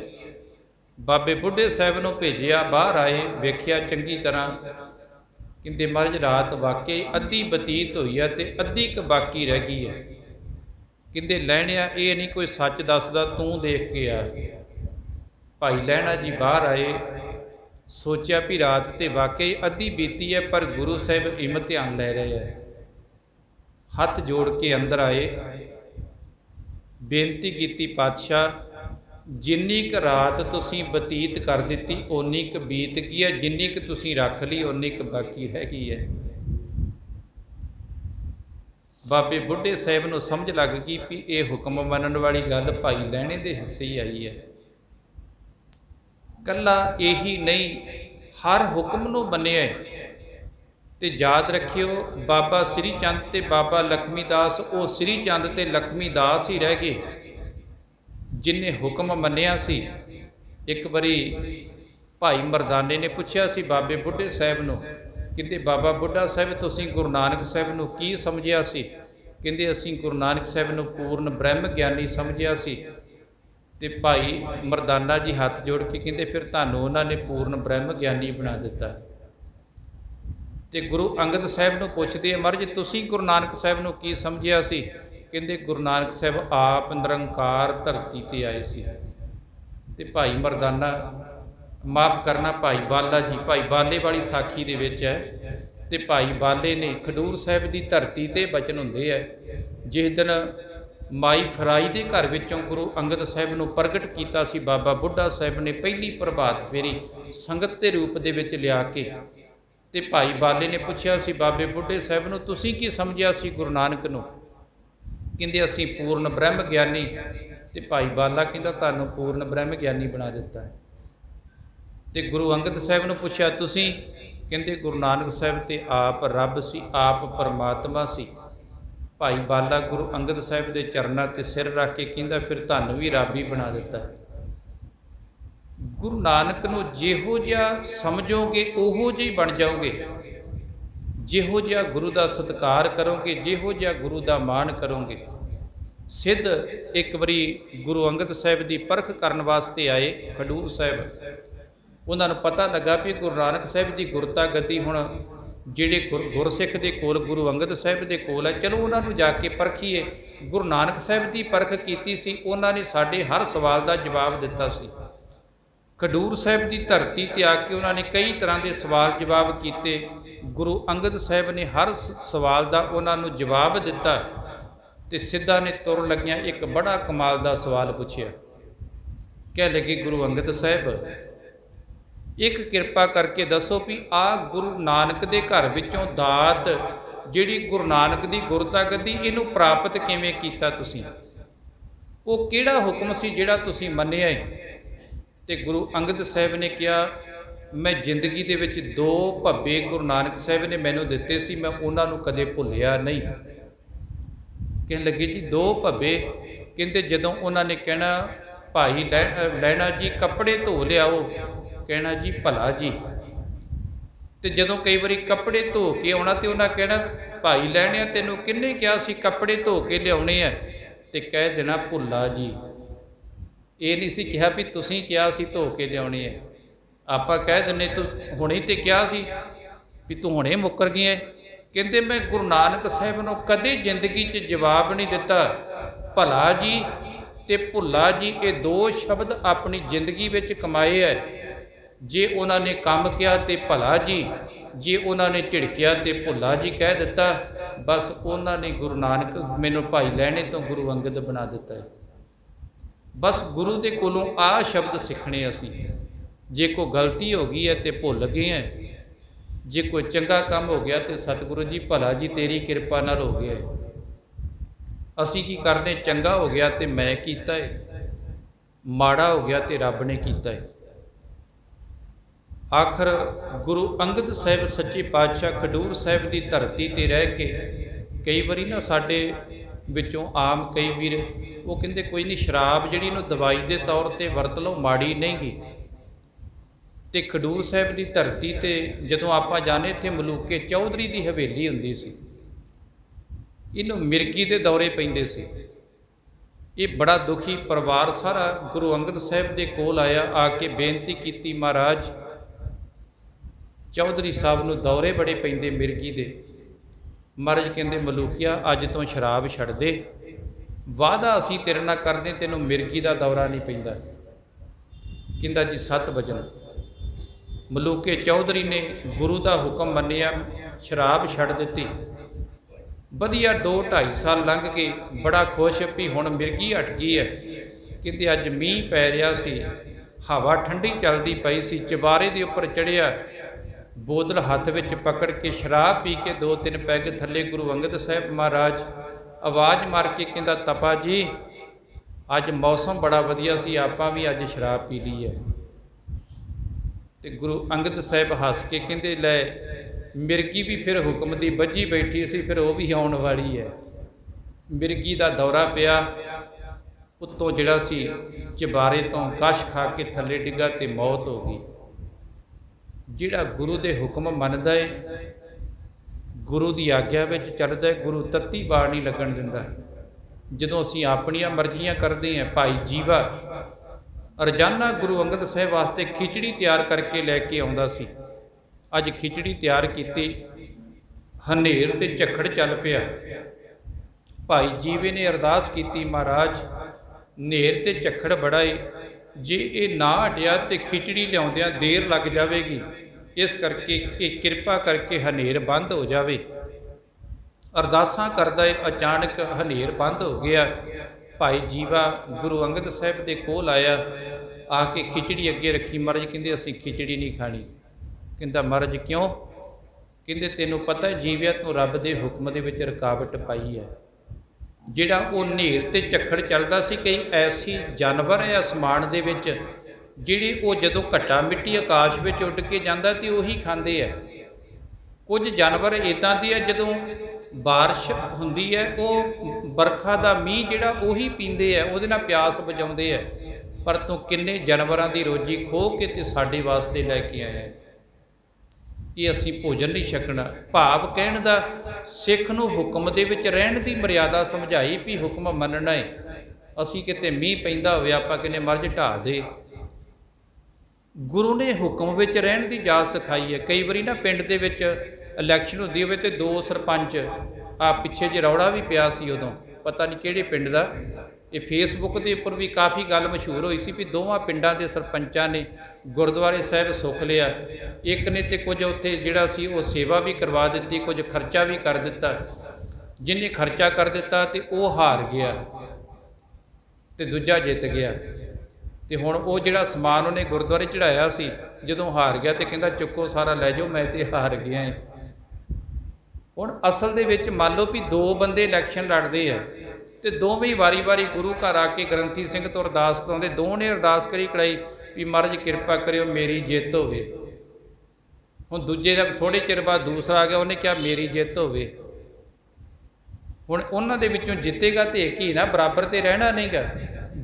ਬਾਬੇ ਬੁੱਢੇ ਸਾਹਿਬ ਨੂੰ ਭੇਜਿਆ, ਬਾਹਰ ਆਏ, ਵੇਖਿਆ ਚੰਗੀ ਤਰ੍ਹਾਂ, ਕਹਿੰਦੇ ਮਹਾਰਾਜ ਰਾਤ ਵਾਕਈ ਅੱਧੀ ਬਤੀਤ ਹੋਈ ਹੈ ਤੇ ਅੱਧੀ ਕ ਬਾਕੀ ਰਹਿ ਗਈ ਹੈ। ਕਹਿੰਦੇ ਲਹਿਣਿਆ ਇਹ ਨਹੀਂ ਕੋਈ ਸੱਚ ਦੱਸਦਾ, ਤੂੰ ਦੇਖ ਕੇ ਆ। ਭਾਈ ਲਹਿਣਾ ਜੀ ਬਾਹਰ ਆਏ, ਸੋਚਿਆ ਵੀ ਰਾਤ ਤੇ ਵਾਕਈ ਅੱਧੀ ਬੀਤੀ ਹੈ, ਪਰ ਗੁਰੂ ਸਾਹਿਬ ਇਮਤਿਹਾਨ ਲੈ ਰਹੇ ਹੈ। ਹੱਥ ਜੋੜ ਕੇ ਅੰਦਰ ਆਏ, ਬੇਨਤੀ ਕੀਤੀ, ਪਾਤਸ਼ਾਹ ਜਿੰਨੀ ਕੁ ਰਾਤ ਤੁਸੀਂ ਬਤੀਤ ਕਰ ਦਿੱਤੀ ਓਨੀ ਕੁ ਬੀਤ ਗਈ ਹੈ, ਜਿੰਨੀ ਕੁ ਤੁਸੀਂ ਰੱਖ ਲਈ ਓਨੀ ਕੁ ਬਾਕੀ ਰਹਿ ਗਈ ਹੈ। ਬਾਬੇ ਬੁੱਢੇ ਸਾਹਿਬ ਨੂੰ ਸਮਝ ਲੱਗ ਗਈ ਵੀ ਇਹ ਹੁਕਮ ਮੰਨਣ ਵਾਲੀ ਗੱਲ ਭਾਈ ਲਹਿਣੇ ਦੇ ਹਿੱਸੇ ਹੀ ਆਈ ਹੈ। ਕੱਲਾ ਇਹੀ ਨਹੀਂ, ਹਰ ਹੁਕਮ ਨੂੰ ਮੰਨਿਆ। ਤੇ ਯਾਦ ਰੱਖਿਓ ਬਾਬਾ ਸ੍ਰੀ ਚੰਦ ਤੇ ਬਾਬਾ ਲਖਮੀ ਦਾਸ, ਉਹ ਸ੍ਰੀ ਚੰਦ ਤੇ ਲਖਮੀ ਦਾਸ ਹੀ ਰਹਿ ਗਏ ਜਿਨ੍ਹਾਂ ਹੁਕਮ ਮੰਨਿਆ ਸੀ। ਇੱਕ ਵਾਰੀ ਭਾਈ ਮਰਦਾਨੇ ਨੇ ਪੁੱਛਿਆ ਸੀ ਬਾਬੇ ਬੁੱਢੇ ਸਾਹਿਬ ਨੂੰ, ਕਹਿੰਦੇ ਬਾਬਾ ਬੁੱਢਾ ਸਾਹਿਬ ਤੁਸੀਂ ਗੁਰੂ ਨਾਨਕ ਸਾਹਿਬ ਨੂੰ ਕੀ ਸਮਝਿਆ ਸੀ? ਕਹਿੰਦੇ ਅਸੀਂ ਗੁਰੂ ਨਾਨਕ ਸਾਹਿਬ ਨੂੰ ਪੂਰਨ ਬ੍ਰਹਮ ਗਿਆਨੀ ਸਮਝਿਆ ਸੀ। ਤੇ ਭਾਈ ਮਰਦਾਨਾ ਜੀ ਹੱਥ ਜੋੜ ਕੇ ਕਹਿੰਦੇ ਫਿਰ ਤੁਹਾਨੂੰ ਉਹਨਾਂ ਨੇ ਪੂਰਨ ਬ੍ਰਹਮ ਗਿਆਨੀ ਬਣਾ ਦਿੱਤਾ। ਤੇ ਗੁਰੂ ਅੰਗਦ ਸਾਹਿਬ ਨੂੰ ਪੁੱਛਦੇ ਮਹਾਰਾਜ ਤੁਸੀਂ ਗੁਰੂ ਨਾਨਕ ਸਾਹਿਬ ਨੂੰ ਕੀ ਸਮਝਿਆ ਸੀ? ਕਹਿੰਦੇ ਗੁਰੂ ਨਾਨਕ ਸਾਹਿਬ ਆਪ ਨਿਰੰਕਾਰ ਧਰਤੀ ਤੇ ਆਏ ਸੀ। ਤੇ ਭਾਈ ਮਰਦਾਨਾ, ਮਾਫ ਕਰਨਾ ਭਾਈ ਬਾਲਾ ਜੀ, ਭਾਈ ਬਾਲੇ ਵਾਲੀ ਸਾਖੀ ਦੇ ਵਿੱਚ ਹੈ। ਤੇ ਭਾਈ ਬਾਲੇ ਨੇ ਖਡੂਰ ਸਾਹਿਬ ਦੀ ਧਰਤੀ ਤੇ ਬਚਨ ਹੁੰਦੇ ਹੈ ਜਿਸ ਦਿਨ ਮਾਈ ਫਰਾਈ ਦੇ ਘਰ ਵਿੱਚੋਂ ਗੁਰੂ ਅੰਗਦ ਸਾਹਿਬ ਨੂੰ ਪ੍ਰਗਟ ਕੀਤਾ ਸੀ। ਬਾਬਾ ਬੁੱਢਾ ਸਾਹਿਬ ਨੇ ਪਹਿਲੀ ਪ੍ਰਭਾਤ ਫੇਰੀ ਸੰਗਤ ਦੇ ਰੂਪ ਦੇ ਵਿੱਚ ਲਿਆ ਕੇ, ਤੇ ਭਾਈ ਬਾਲੇ ਨੇ ਪੁੱਛਿਆ ਸੀ ਬਾਬੇ ਬੁੱਢੇ ਸਾਹਿਬ ਨੂੰ ਤੁਸੀਂ ਕੀ ਸਮਝਿਆ ਸੀ ਗੁਰੂ ਨਾਨਕ ਨੂੰ? ਕਹਿੰਦੇ ਅਸੀਂ ਪੂਰਨ ਬ੍ਰਹਮ ਗਿਆਨੀ। ਤੇ ਭਾਈ ਬਾਲਾ ਕਹਿੰਦਾ ਤੁਹਾਨੂੰ ਪੂਰਨ ਬ੍ਰਹਮ ਗਿਆਨੀ ਬਣਾ ਦਿੱਤਾ ਹੈ। ਤੇ ਗੁਰੂ ਅੰਗਦ ਸਾਹਿਬ ਨੂੰ ਪੁੱਛਿਆ ਤੁਸੀਂ? ਕਹਿੰਦੇ ਗੁਰੂ ਨਾਨਕ ਸਾਹਿਬ ਤੇ ਆਪ ਰੱਬ ਸੀ, ਆਪ ਪਰਮਾਤਮਾ ਸੀ। ਭਾਈ ਬਾਲਾ ਗੁਰੂ ਅੰਗਦ ਸਾਹਿਬ ਦੇ ਚਰਨਾਂ ਤੇ ਸਿਰ ਰੱਖ ਕੇ ਕਹਿੰਦਾ ਫਿਰ ਤੁਹਾਨੂੰ ਵੀ ਰੱਬ ਹੀ ਬਣਾ ਦਿੱਤਾ। ਗੁਰੂ ਨਾਨਕ ਨੂੰ ਜਿਹੋ ਜਿਹਾ ਸਮਝੋਗੇ ਉਹੋ ਜਿਹੀ ਬਣ ਜਾਓਗੇ। ਜਿਹੋ ਜਿਹਾ ਗੁਰੂ ਦਾ ਸਤਿਕਾਰ ਕਰੋਗੇ, ਜਿਹੋ ਜਿਹਾ ਗੁਰੂ ਦਾ ਮਾਣ ਕਰੋਗੇ। ਸਿੱਧ ਇੱਕ ਵਾਰੀ ਗੁਰੂ ਅੰਗਦ ਸਾਹਿਬ ਦੀ ਪਰਖ ਕਰਨ ਵਾਸਤੇ ਆਏ ਖਡੂਰ ਸਾਹਿਬ। ਉਹਨਾਂ ਨੂੰ ਪਤਾ ਲੱਗਾ ਵੀ ਗੁਰੂ ਨਾਨਕ ਸਾਹਿਬ ਦੀ ਗੁਰਤਾ ਗੱਦੀ ਹੁਣ ਜਿਹੜੇ ਗੁਰਸਿੱਖ ਦੇ ਕੋਲ, ਗੁਰੂ ਅੰਗਦ ਸਾਹਿਬ ਦੇ ਕੋਲ ਹੈ, ਚਲੋ ਉਹਨਾਂ ਨੂੰ ਜਾ ਕੇ ਪਰਖੀਏ। ਗੁਰੂ ਨਾਨਕ ਸਾਹਿਬ ਦੀ ਪਰਖ ਕੀਤੀ ਸੀ, ਉਹਨਾਂ ਨੇ ਸਾਡੇ ਹਰ ਸਵਾਲ ਦਾ ਜਵਾਬ ਦਿੱਤਾ ਸੀ। ਖਡੂਰ ਸਾਹਿਬ ਦੀ ਧਰਤੀ ਤੇ ਆ ਕੇ ਉਹਨਾਂ ਨੇ ਕਈ ਤਰ੍ਹਾਂ ਦੇ ਸਵਾਲ ਜਵਾਬ ਕੀਤੇ। ਗੁਰੂ ਅੰਗਦ ਸਾਹਿਬ ਨੇ ਹਰ ਸਵਾਲ ਦਾ ਉਹਨਾਂ ਨੂੰ ਜਵਾਬ ਦਿੱਤਾ। ਤੇ ਸਿੱਧਾ ਨੇ ਤੁਰ ਲੱਗਿਆਂ ਇੱਕ ਬੜਾ ਕਮਾਲ ਦਾ ਸਵਾਲ ਪੁੱਛਿਆ। ਕਹਿ ਲੱਗੇ ਗੁਰੂ ਅੰਗਦ ਸਾਹਿਬ ਇੱਕ ਕਿਰਪਾ ਕਰਕੇ ਦੱਸੋ ਵੀ ਆ ਗੁਰੂ ਨਾਨਕ ਦੇ ਘਰ ਵਿੱਚੋਂ ਦਾਤ ਜਿਹੜੀ ਗੁਰੂ ਨਾਨਕ ਦੀ ਗੁਰਤਾ ਗੱਦੀ, ਇਹਨੂੰ ਪ੍ਰਾਪਤ ਕਿਵੇਂ ਕੀਤਾ ਤੁਸੀਂ? ਉਹ ਕਿਹੜਾ ਹੁਕਮ ਸੀ ਜਿਹੜਾ ਤੁਸੀਂ ਮੰਨਿਆ ਹੈ? ਤੇ ਗੁਰੂ ਅੰਗਦ ਸਾਹਿਬ ਨੇ ਕਿਹਾ ਮੈਂ ਜ਼ਿੰਦਗੀ ਦੇ ਵਿੱਚ 2 ਭੱਬੇ ਗੁਰੂ ਨਾਨਕ ਸਾਹਿਬ ਨੇ ਮੈਨੂੰ ਦਿੱਤੇ ਸੀ, ਮੈਂ ਉਹਨਾਂ ਨੂੰ ਕਦੇ ਭੁੱਲਿਆ ਨਹੀਂ। ਕਹਿਣ ਲੱਗੇ ਜੀ 2 ਭੱਬੇ? ਕਹਿੰਦੇ ਜਦੋਂ ਉਹਨਾਂ ਨੇ ਕਹਿਣਾ ਭਾਈ ਲਹਿਣਾ ਜੀ ਕੱਪੜੇ ਧੋ ਲਿਆਓ, ਕਹਿਣਾ ਜੀ ਭਲਾ ਜੀ। ਤੇ ਜਦੋਂ ਕਈ ਵਾਰੀ ਕੱਪੜੇ ਧੋ ਕੇ ਆਉਣਾ ਤੇ ਉਹਨਾਂ ਕਹਿਣਾ ਭਾਈ ਲਹਿਣਿਆ ਤੈਨੂੰ ਕਿਹਨੇ ਕਿਹਾ ਸੀ ਕੱਪੜੇ ਧੋ ਕੇ ਲਿਆਉਣੇ ਆ? ਤੇ ਕਹਿ ਦੇਣਾ ਭੁੱਲਾ ਜੀ। ਇਹ ਨਹੀਂ ਸੀ ਕਿਹਾ ਵੀ ਤੁਸੀਂ ਕਿਹਾ ਸੀ ਧੋ ਕੇ ਲਿਆਉਣੇ ਆ। ਆਪਾਂ ਕਹਿ ਦਿੰਦੇ ਤੂੰ ਹੁਣੇ ਤੇ ਕਿਹਾ ਸੀ ਵੀ ਤੂੰ ਹੁਣੇ ਮੁੱਕਰ ਗਿਆ। ਕਹਿੰਦੇ ਮੈਂ ਗੁਰੂ ਨਾਨਕ ਸਾਹਿਬ ਨੂੰ ਕਦੇ ਜ਼ਿੰਦਗੀ 'ਚ ਜਵਾਬ ਨਹੀਂ ਦਿੱਤਾ। ਭਲਾ ਜੀ ਤੇ ਭੁੱਲਾ ਜੀ ਇਹ 2 ਸ਼ਬਦ ਆਪਣੀ ਜ਼ਿੰਦਗੀ ਵਿੱਚ ਕਮਾਏ ਹੈ। ਜੇ ਉਹਨਾਂ ਨੇ ਕੰਮ ਕਿਹਾ ਤੇ ਭਲਾ ਜੀ, ਜੇ ਉਹਨਾਂ ਨੇ ਝਿੜਕਿਆ ਤੇ ਭੁੱਲਾ ਜੀ ਕਹਿ ਦਿੱਤਾ, ਬਸ ਉਹਨਾਂ ਨੇ ਗੁਰੂ ਨਾਨਕ ਮੈਨੂੰ ਭਾਈ ਲਹਿਣੇ ਤੋਂ ਗੁਰੂ ਅੰਗਦ ਬਣਾ ਦਿੱਤਾ ਹੈ। ਬਸ ਗੁਰੂ ਦੇ ਕੋਲੋਂ ਆਹ ਸ਼ਬਦ ਸਿੱਖਣੇ ਅਸੀਂ। ਜੇ ਕੋਈ ਗਲਤੀ ਹੋ ਗਈ ਹੈ ਤੇ ਭੁੱਲ ਗਏ ਹੈ, ਜੇ ਕੋਈ ਚੰਗਾ ਕੰਮ ਹੋ ਗਿਆ ਤੇ ਸਤਿਗੁਰੂ ਜੀ ਭਲਾ ਜੀ ਤੇਰੀ ਕਿਰਪਾ ਨਾਲ ਹੋ ਗਿਆ। ਅਸੀਂ ਕੀ ਕਰਦੇ, ਚੰਗਾ ਹੋ ਗਿਆ ਤੇ ਮੈਂ ਕੀਤਾ ਹੈ। माड़ा हो गया तो रब ने कीता है। आखिर गुरु अंगद साहिब सच्चे पातशाह खडूर साहिब की धरती ते रह के कई बारी ना साडे विचों आम कई वीर वो कहते कोई नहीं, शराब जिहड़ी इहनूं दवाई के तौर पर वरत लो, माड़ी नहीं गी। तो खडूर साहिब की धरती ते जदों आपां जाने इत्थे मलूके चौधरी की हवेली हुंदी सी, इहनूं मिर्गी के दौरे पैंदे सी। ये बड़ा दुखी परिवार सारा गुरु अंगद साहिब के कोल आया, आके बेनती की, महाराज चौधरी साहब नूं दौरे बड़े पैंदे मिर्गी दे। महाराज कहंदे मलूकिया अज तो शराब छड्ड दे, वादा असीं तेरे नाल करदे तैनूं मिर्गी का दौरा नहीं पैंदा। कहंदा जी 7 वजन। मलूके चौधरी ने गुरु का हुक्म मन्निया, शराब छड्ड दित्ती। वधिया 2-2.5 साल लंघ गए, बड़ा खुश भी हुण मिर्गी हट गई है। कहंदे अज मींह पै रहा सी, हवा ठंडी चलती पई सी, चबारे के उपर चढ़िया, बोतल हथ विच पकड़ के शराब पी के 2-3 पैग थले गुरु अंगद साहिब महाराज आवाज़ मार के कहंदा तपा जी अज मौसम बड़ा वधिया सी, आपां भी अज शराब पी ली है। तो गुरु अंगद साहिब हस के कहंदे लै मिर्गी भी फिर हुक्म दी बझी बैठी सी, फिर वो भी आउण वाली है। मिर्गी का दौरा पिया, उत्तों जिहड़ा सी चबारे तो कश खा के थले डिग्गा तो मौत हो गई। जिहड़ा गुरु के हुक्म मनदा है, गुरु की आग्या विच चलदा है, गुरु तत्ती बाड़ नहीं लगन दिंदा। जदों असीं अपणियां मर्जियां करदे हैं, भाई जीवा रोजाना गुरु अंगद साहिब वास्ते खिचड़ी तैयार करके लैके आउंदा सी। अज खिचड़ी तैयार की, हनेर ते झक्खड़ चल पिया। भाई जीवे ने अरदास की, महाराज नेर ते झक्खड़ बड़ा है, जे ये ना हटिया तो खिचड़ी लियाउंदियां देर लग जाएगी, इस करके ये किरपा करके हनेर बंद हो जाए। अरदासां करदा है, अचानक हनेर बंद हो गया। भाई जीवा गुरु अंगद साहिब के कोल आया, आके खिचड़ी अगे रखी। महाराज कहंदे असीं खिचड़ी नहीं खानी। कहंदा महाराज क्यों? कहंदे तैनूं पता है जीविया तूं रब के हुक्म दे विच रुकावट पाई है। जिहड़ा वो नेर ते झक्खड़ चलदा सी, कई ऐसी जानवर है आसमान दे विच जिहड़ी वो जदों घट्टा मिट्टी आकाश विच उड़ के जांदा ते उही खांदे है। कुछ जानवर इदां दे है जदों बारिश हुंदी है वो बरखा दा मींह जिहड़ा उही पींदे है, उहदे नाल प्यास बुझाउंदे है। पर तूं किन्ने जानवरां दी रोजी खो के ते साडे वास्ते लैके आया है, ये असीं भोजन नहीं छकना। भाव कहण दा सिख नूं हुक्म दे विच रहण दी मर्यादा समझाई भी हुक्म मनना है। असीं किते मींह पैंदा होवे आपां कहने मर्ज ढा दे। गुरु ने हुक्म विच रहण दी जाच सिखाई है। कई बारी ना पिंड दे विच इलैक्शन हुंदी होवे ते 2 सरपंच पिछे जे रौला भी पिया सी, उदों पता नहीं किहड़े पिंड दा, ये फेसबुक के उपर भी काफ़ी गल मशहूर हुई सी भी दोवां पिंडां दे सरपंचां ने गुरुद्वारे साहिब सुख लिया। एक ने तो कुछ उत्थे जिहड़ा सी वो सेवा भी करवा दी, कुछ खर्चा भी कर दिता। जिन्हें खर्चा कर दिता तो वो हार गया तो दूजा जित गया। तो हुण वो जिहड़ा समान उन्हें गुरुद्वारे चढ़ाया सी, जदों हार गया तो कहंदा चुक्को सारा लै जाओ, मैं तो हार गया है। हुण असल दे विच मान लो भी 2 बंदे इलैक्शन लड़दे है तो दोवें वारी वारी गुरु घर आके ग्रंथी सिंह तो अरदास कराउंदे। दोवां ने अरदास करी कढ़ाई भी महाराज कृपा करियो मेरी जित होवे। हुण दूजे ने थोड़े चिर बाद दूसरा आ गया, उन्हें कहा मेरी जित होवे। हुण उन्हां दे विचों जितेगा तो एक ही ना, बराबर तो रहना नहीं गा।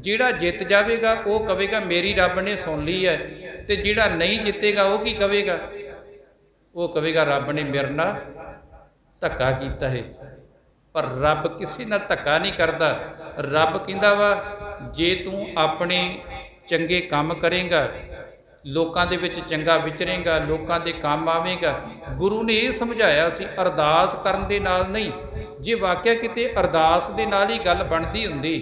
जिहड़ा जित जाएगा वो कहेगा मेरी रब ने सुन ली है, तो जिहड़ा नहीं जितेगा वो की कहेगा? वो कहेगा रब ने मेरे नाल धक्का कीता है। पर रब किसी नाल धक्का नहीं करता। रब कहंदा वा जे तू अपने चंगे काम करेगा, लोकां दे विच चंगा विचरेगा, लोकां दे काम आवेगा। गुरु ने यह समझाया सी अरदास करन दे नाल नहीं। जे वाਕਿਆ किते अरदास दे नाल ही गल बनदी हुंदी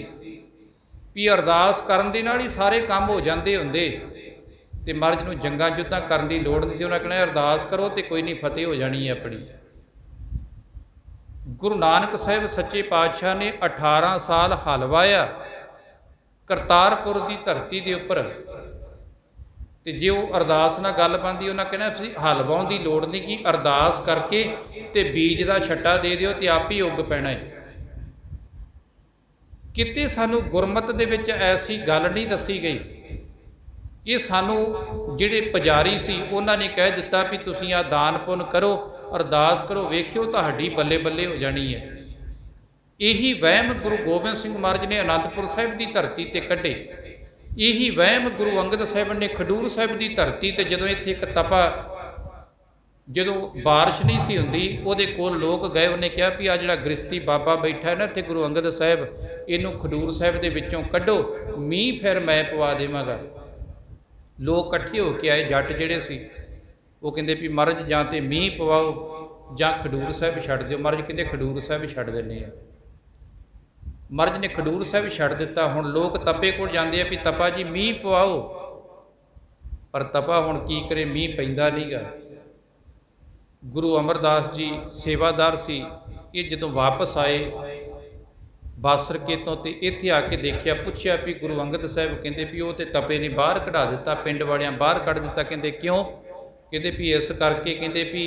भी अरदास करन दे नाल ही सारे काम हो जांदे हुंदे ते महाराज नूं जंगां जुद्धां करन दी लोड़ नहीं सी। उन्हां कहना अरदास करो तो कोई नहीं, फतेह हो जानी है अपनी। गुरु नानक साहिब सच्चे पातशाह ने 18 साल हल वाया करतारपुर की धरती के उपर। तो जे वो अरदास नाल गल बनती, उन्हें कहना हल वाउण की लोड़ नहीं कि अरदास करके तो बीज का छट्टा दे दिओ तो आप ही उग पैना है। किते सानू गुरमत दे विच ऐसी गल नहीं दसी गई। ये सानू जिहड़े पुजारी सी उन्हां ने कह दिता भी तुसीं आ दान पुन करो, अरदास करो, वेखियो तुहाडी बल्ले बल्ले हो जानी है। यही वहम गुरु गोबिंद सिंह महाराज ने आनंदपुर साहिब की धरती ते कढ़े। यही वहम गुरु अंगद साहिब ने खडूर साहिब की धरती ते जदों इत्थे एक तपा, जदों बारिश नहीं सी हुंदी, उहदे कोल लोग गए, उन्हें कहा भी आ जिहड़ा गृहस्थी बाबा बैठा है ना इत्थे गुरु अंगद साहिब, इनू खडूर साहिब दे विचों कढ़ो, मींह फिर मैं पवा देवांगा। लोग इकट्ठे होके आए, जट जिहड़े सी वो कहंदे भी महाराज जां ते मींह पवाओ जां खडूर साहिब छड्ड दिओ। महाराज कहंदे खडूर साहिब छड्ड दिंदे आ। महाराज ने खडूर साहिब छड्ड दिता। हुण लोग तपे कोल जांदे आ भी तपा जी मींह पवाओ, पर तपा हुण की करे, मींह पैंदा नहीं गा। गुरु अमरदास जी सेवादार सी, ये जदों वापस आए बासरके तो ते इत्थे आके देखिया, पुछया भी गुरु अंगद साहिब, कहंदे भी वो ते तपे ने बाहर कढ़ा दिता, पिंड वालियां बाहर कढ़ दिता। कहंदे क्यों? कहंदे भी इस करके, कहंदे भी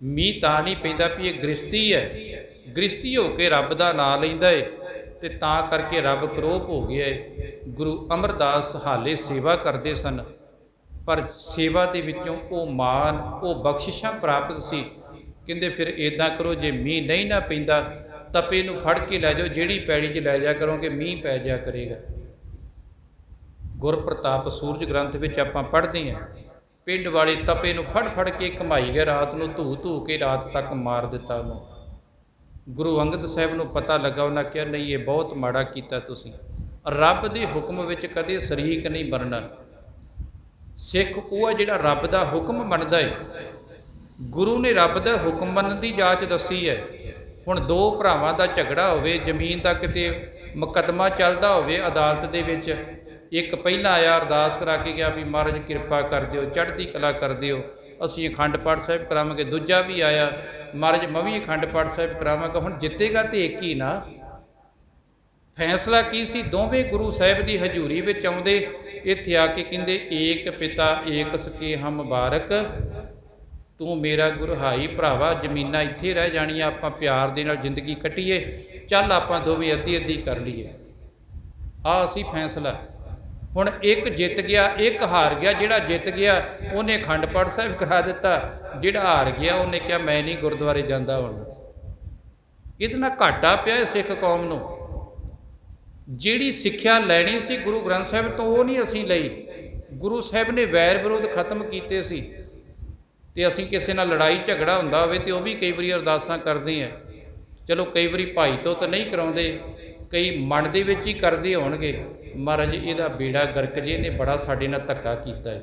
मींह तां नहीं पैंदा भी ये गृहस्थी है, गृहस्थी हो के रब दा नां लैंदा है ते तां करके रब करोप हो गया है। गुरु अमरदास हाले सेवा करते सन, पर सेवा दे विचों वो मान, वो बख्शिशां प्राप्त सी। कहंदे फिर इदां करो, जे मींह नहीं ना पैंदा तपे नूं फड़ के लै जाओ, जिहड़ी पैड़ी 'च लै जा करोगे मींह पै जा करेगा। गुर प्रताप सूरज ग्रंथ विच आपां पढ़दे हैं, पिंड वाले तपे नूं फड़ फड़ के घमाई गए, रात नूं धू धू के रात तक मार दिता उन्होंने। गुरु अंगद साहिब नूं पता लगा, उन्हें कहा नहीं ये बहुत माड़ा कीता तुसीं, रब दे हुक्म विच कदे शरीक नहीं बनना। सिख वो है जिहड़ा रब दा हुक्म मनदा है। गुरु ने रब दा हुक्म मनण दी जाच दसी है। हुण दो भरावां दा झगड़ा होवे, जमीन दा किते मुकदमा चलदा होवे अदालत दे विच, एक पहला आया अरदास करा के गया भी महाराज किरपा कर दिओ, चढ़दी कला कर दिओ, असीं अखंड पाठ साहिब करावांगे। दूजा भी आया, महाराज मैं भी अखंड पाठ साहिब करावांगा। हुण जितेगा तो एक ही ना। फैसला की सी? दोवें गुरु साहिब की हजूरी विच आउंदे इत्थे आके कहंदे एक पिता एक सके हम बारक, तू मेरा गुरहाई भरावा, जमीनां इत्थे रह जाणियां, आपां प्यार दे नाल जिंदगी कट्टीए, चल आपां दोवें अद्धी अद्धी कर लीए। आ असी फैसला। हुण एक जित गया एक हार गया। जिहड़ा जित गया उन्हें अखंड पाठ साहिब करा दिता, जिहड़ा हार गया उन्हें कहा मैं नहीं गुरुद्वारे जांदा। हुण इहदे नाल घाटा पिया सिख कौम नूं। जिहड़ी सिੱਖਿਆ लैनी सी गुरु ग्रंथ साहिब तो वो नहीं असीं लई। गुरु साहिब ने वैर विरोध खत्म कीते सी, ते असीं किसी नाल लड़ाई झगड़ा हुंदा होवे ते वो भी कई वारी अरदासां करदे हैं। चलो कई वारी भाई तो नहीं कराउंदे, कई मन दे विच ही करदे होणगे। महाराज इहदा बेड़ा गर्क जे ने बड़ा साडे नाल धक्का कीता है।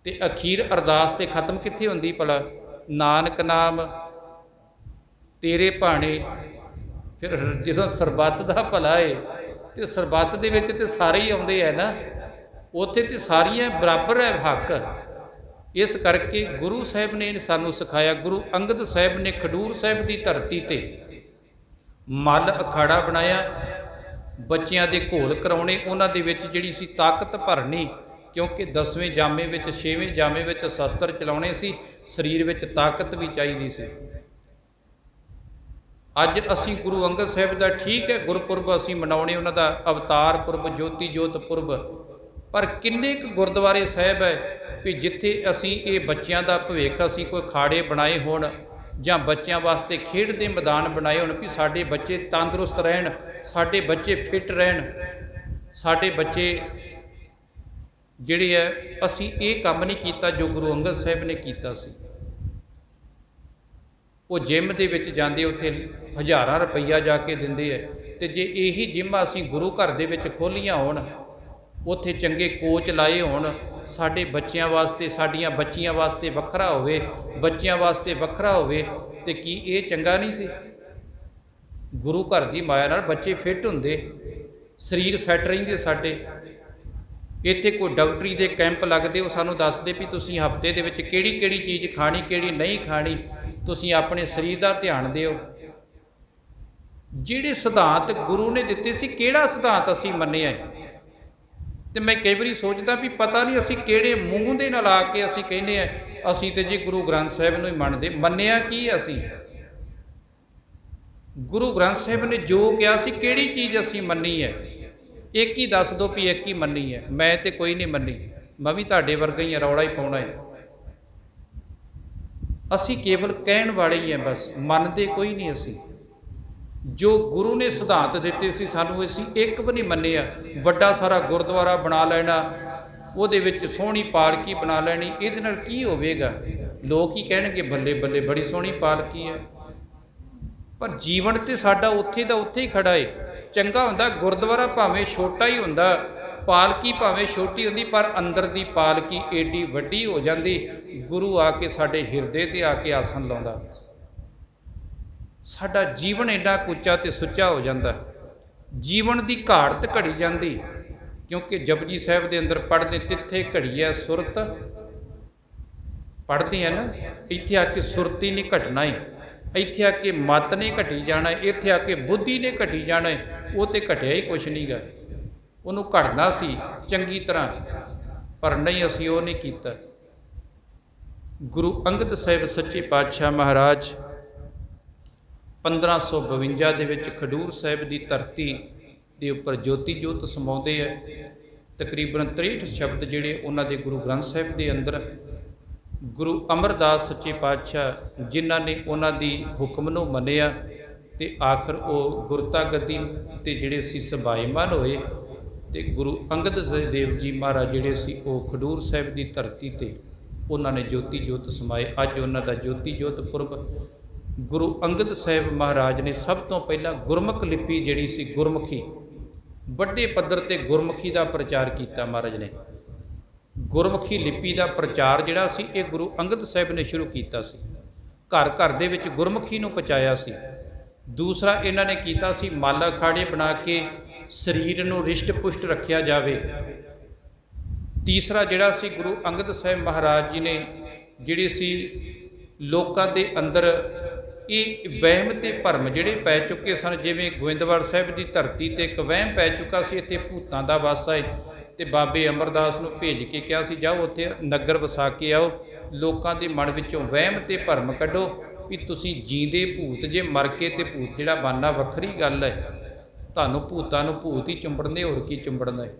ते अखीर अरदास ते खत्म कित्थे हुंदी भला? नानक नाम तेरे भाणे। फिर जो सरबत का भला है तो सरबत दे विच ते सारे ही आउंदे है ना, उत्थे ते सारियां बराबर है हक। इस करके गुरु साहिब ने सानू सिखाया। गुरु अंगद साहिब ने खडूर साहिब की धरती ते मल अखाड़ा बनाया, बच्चियां दे घोल कराउणे, उन्हां दे विच जिहड़ी सी ताकत भरनी, क्योंकि 10वें जामे विच 6वें जामे विच शस्त्र चलाउणे सी, शरीर विच ताकत भी चाहिदी सी। अज असी गुरु अंगद साहिब का ठीक है गुरपुरब असी मनाउने, उन्हां दा अवतार पुरब, ज्योति जोत पुरब, पर किन्ने क गुरुद्वारे साहिब है भी जिथे असी ये बच्चों का भविख असी कोई खाड़े बनाए होण जां बच्चों वास्ते खेड दे मैदान बनाए होण भी साडे बच्चे तंदुरुस्त रहन, साडे बच्चे फिट रहन, साडे बच्चे जिहड़े है असी ये काम नहीं कीता जो गुरु अंगद साहिब ने कीता सी। वो जिम दे विच जांदे, उत्थे हज़ारां रुपया जाके दिंदे है, ते जे यही जिम असीं गुरु घर दे विच खोलियां होण, उत्थे चंगे कोच लाए होण, साडे बच्चियां वास्ते, साडियां बच्चियां वास्ते वखरा होवे, बच्चियां वास्ते वखरा होवे, ते की ये चंगा नहीं सी? गुरु घर दी माया नाल बच्चे फिट हुंदे, शरीर सैट रहिंदे। साडे इत्थे कोई डॉक्टरी दे कैंप लगदे, वो सानूं दसदे भी तुसीं हफ्ते दे विच किहड़ी किहड़ी चीज़ खाणी, किहड़ी नहीं खाणी, तुसीं अपने शरीर का ध्यान दिओ। जिहड़े सिद्धांत गुरु ने दिते सी, किहड़ा सिद्धांत असीं मन्निआ है? ते मैं कई बारी सोचदा भी पता नहीं असीं किहड़े मूँह दे नाल आके असीं कहने असीं ते जी गुरु ग्रंथ साहिब नूं ही मनदे, मन्निआ की असीं? गुरु ग्रंथ साहिब ने जो कहा सी किहड़ी चीज़ असीं मन्नी है, एक ही दस दो भी एक ही मन्नी है, मैं तो कोई नहीं मन्नी, मैं भी तुहाडे वर्गा ही रौला ही पाउणा है। असीं केवल कहण वाले ही हैं, बस मनदे कोई नहीं। असीं जो गुरु ने सिद्धांत दिते सी सानूं असीं एक भी नहीं मन्निया। वड्डा सारा गुरुद्वारा बना लेना, ਉਹਦੇ ਵਿੱਚ सोहनी पालकी बना लैनी, ਇਹਦੇ ਨਾਲ ਕੀ ਹੋਵੇਗਾ? लोग ही कहणगे बल्ले बल्ले बड़ी सोहनी पालकी है, पर जीवन तो साडा उत्थे दा उत्थे ही खड़ा है। चंगा हुंदा गुरुद्वारा भावें छोटा ही हुंदा, पालकी भावें छोटी हुंदी, पर अंदर दी पालकी एडी वड्डी हो जाती। गुरु आके साडे हिरदे ते आके आसन लाउंदा, साडा जीवन एडा कुच्चा ते सुच्चा हो जाता, जीवन की घाट घड़ी जाती। क्योंकि जपजी साहिब के अंदर पढ़ते तिथे घड़ी है सुरत, पढ़ते हैं ना, इत्थे आके सुरती नहीं घटना है, इत्थे आके मत ने घटी जाना है, इत्थे आके बुद्धि ने घटी जाना है। वो तो घटिया ही कुछ नहीं गा, उन्होंने घटना सी चंगी तरह, पर नहीं असी वो नहीं कीता। गुरु अंगद साहिब सच्चे पातशाह महाराज 1552 ਦੇ ਵਿੱਚ खडूर साहिब की धरती के उपर ज्योति जोत समाते हैं। तकरीबन 63 शब्द जोड़े उन्होंने गुरु ग्रंथ साहिब के अंदर गुरु अमरदास सच्चे पातशाह जिन्हों ने उन्होंने हुक्म नूं मन्निया ते आखिर वो गुरता गद्दी ते जिहड़े सी सबाईमान होए ते गुरु अंगद देव जी महाराज जिहड़े सी वो खडूर साहिब की धरती ते उन्होंने ज्योति जोत समाए। अज उन्हों का ज्योति जोत पुरब गुरु अंगद साहिब महाराज ने सब तो पहला गुरमुख लिपि जिहड़ी सी गुरमुखी ਵੱਡੇ पद्धर ते गुरमुखी का प्रचार किया। महाराज ने गुरमुखी लिपि का प्रचार जिहड़ा सी ये गुरु अंगद साहिब ने शुरू किया सी, घर घर दे विच गुरमुखी नूं पहुँचाया सी। दूसरा इन्हां ने कीता सी माला अखाड़े बना के शरीर नूं रिष्ट पुष्ट रखिया जावे। तीसरा जिहड़ा सी गुरु अंगद साहिब महाराज जी ने जिहड़ी सी लोकां दे अंदर ये वहम ते भरम जिहड़े पै चुके सन, जिवें गोविंदवाल साहिब की धरती ते एक वहम पै चुका सी, इत्थे भूतां दा वास है, ते बाबे अमरदास नूं भेज के कहा सी जाओ उत्थे नगर वसा के आओ, लोकां दे मन विचों वहम ते भरम कढो भी तुसीं जींदे भूत जे मर के ते भूत जिहड़ा बनना वखरी गल है, तुहानूं भूतां नूं भूत ही चुंबड़ने होर की चुंबड़ना है।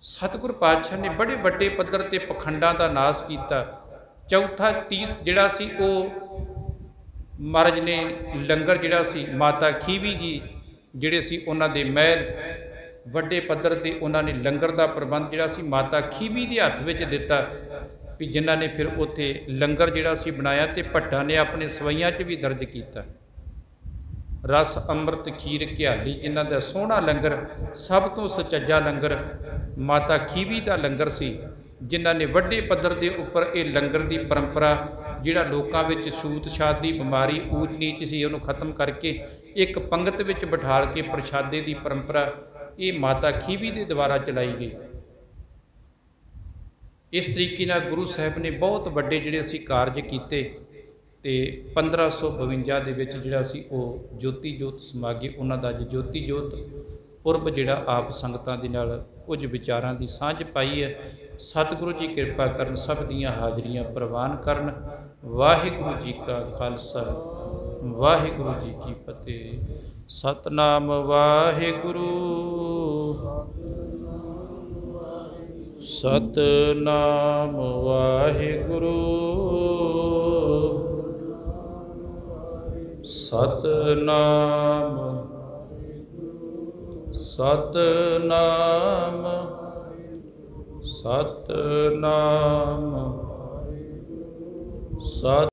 सतगुर पातशाह ने बड़े वड्डे पद्धर ते पखंडां दा नाश कीता। चौथा जिहड़ा सी वो महाराज ने लंगर जिहड़ा सी माता खीवी जी जिहड़े सी उन्हां दे महल वड्डे पद्धर ते उन्होंने लंगर का प्रबंध जिहड़ा सी माता खीवी के हत्थ विच दिता भी जिन्हां ने फिर उत्थे लंगर जिहड़ा सी बनाया ते भट्टां ने अपने सवैयां च भी दर्ज किया। रस अमृत खीर घियाली जिन्हां दा सोहना लंगर, सब तो सचज्जा लंगर माता खीवी का लंगर सी, जिन्हां ने वड्डे पद्धर के उपर ये लंगर की परंपरा जिहड़ा लोकां विच सूत छात की बीमारी ऊच नीच सी उहनूं खत्म करके एक पंगत विच बिठाल के प्रशादे की परंपरा ये माता खीवी के द्वारा चलाई गई। इस तरीके नाल गुरु साहिब ने बहुत वड्डे जिहड़े सी कारज कीते ते 1552 दे विच जिहड़ा सी वो ज्योति जोत समा गई। उन्हां दा ज्योति जोत पुरब जिहड़ा आप संगतां दे नाल कुछ विचारां की सांझ पाई है। सतगुरु जी कृपा करन, सब दियां हाजरियां प्रवान करन। वाहिगुरु जी का खालसा, वाहिगुरु जी की फतेह। सतनाम वाहिगुरु, सतनाम वाहिगुरु, सतनाम सतनाम सतनाम सत